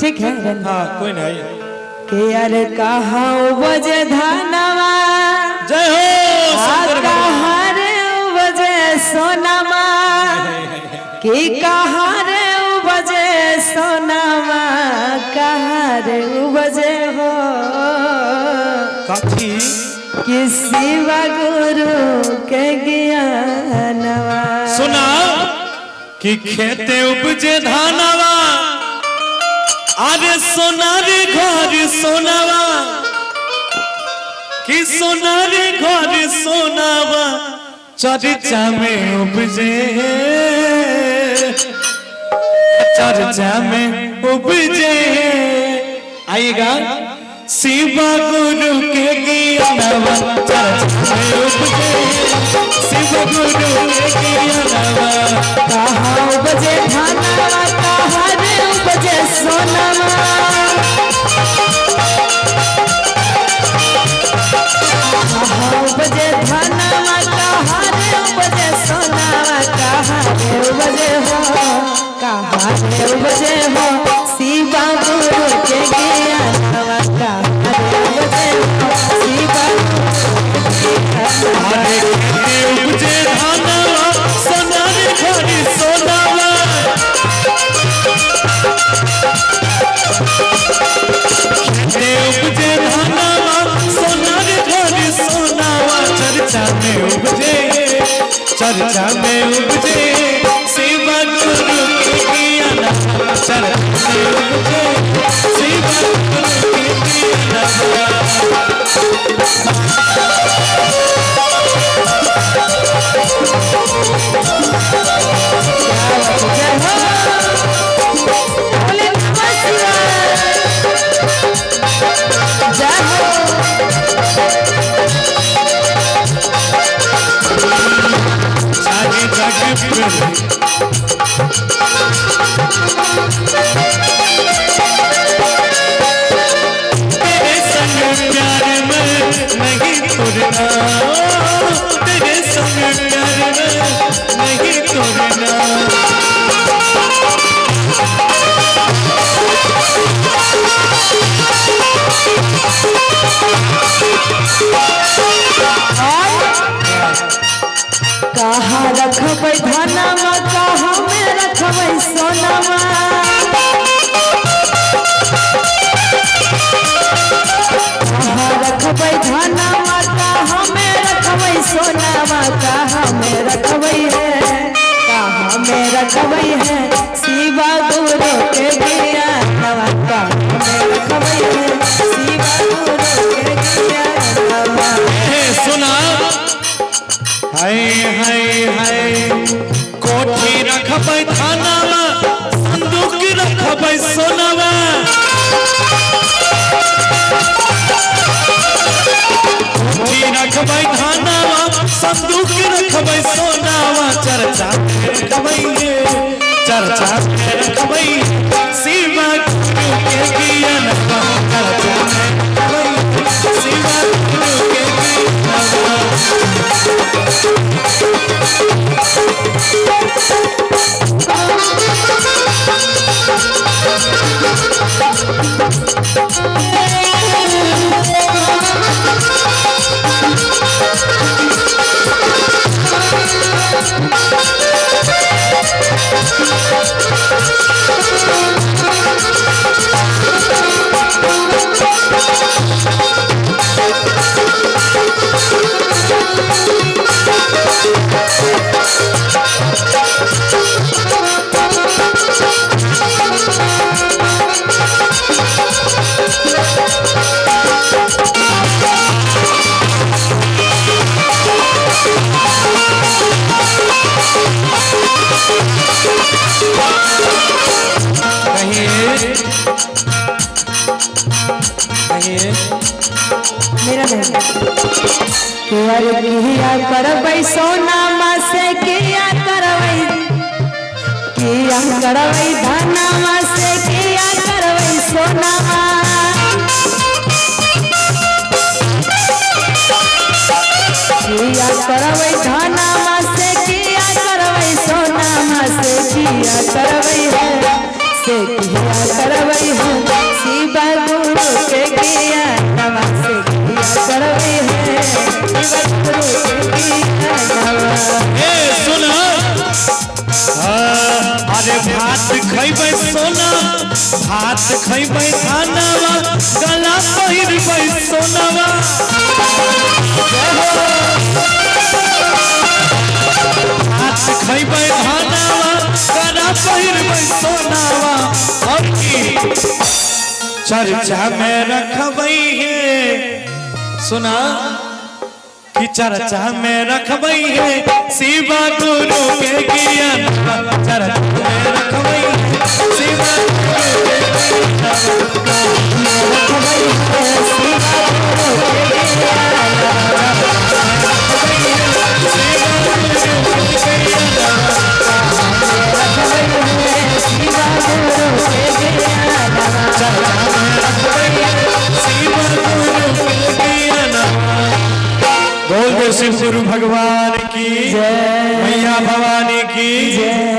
ठीक है हाँ कोई नहीं के यार कहा बजे धनवा जय हो शंकर भगवान बजे सोनामा की कहा रे बजे सोनामा कहा रे बजे हो काठी किसी गुरु के ज्ञानवा सुना कि खेते उपजे धानवा अरे सोनारी घर सोनावा कि सोनारी घर सोनावा चर्चा में उपजे चर्चा में उपजे आएगा शिवा गुरु के ज्ञानवा चर्चा में उपजे शिवा गुरु के ज्ञानवा कहा बजे धनवा कहा रे बजे सोनामा बजे धनवा कहा रे बजे सोनावा कहा रे बजे हो कहा रे बजे हो शिवा गुरु के ज्ञानवा कहा रे बजे हो शिवा अरे खेते उपजे धानवा सोनारी घर सोनावा खेते उपजे धानवा सोनारी घर सोनावा चर्चा में उपजे शिवा गुरु के ज्ञानवा चर्चा में उपजे शिवा गुरु के ज्ञानवा तेरे संग प्यार में नहीं तोड़ना तेरे संग प्यार में नहीं तोड़ना कहा रखबै धनवा कहा में रखबै सोनामा कहा रखबै धनवा कहा में रखबै सोनामा कहा में रखबै है शिवा गुरु के ज्ञानवा कहा में रखबै है शिवा गुरु के ज्ञानवा सुना हाय हाय हाय कोठी रखबै थानावा संदूक रखबै सोनावा कोठी रखबै थानावा संदूक रखबै सोनावा चर्चा में रखबै शिवा गुरु के ज्ञानवा चर्चा में रखबै शिवा गुरु के ज्ञानवा मेरा नहीं किया करबै सोनामा से किया करबै धनवा से किया करबै सोनामा किया करबै धनवा से किया करबै सोनामा से किया करबै है से किया करबै है खैबै सोना भात खैबै खानावा गला पहिरबै सोनावा भात खैबै खानावा गला पहिरबै सोनावा अब की चर्चा में रखबै है सुना कि चर्चा में रखबै है शिवा गुरु के ज्ञान चर्चा में रखबै है शिवा गुरु के बोल दे शिव गुरु भगवान की जय, मैया भवानी की जय।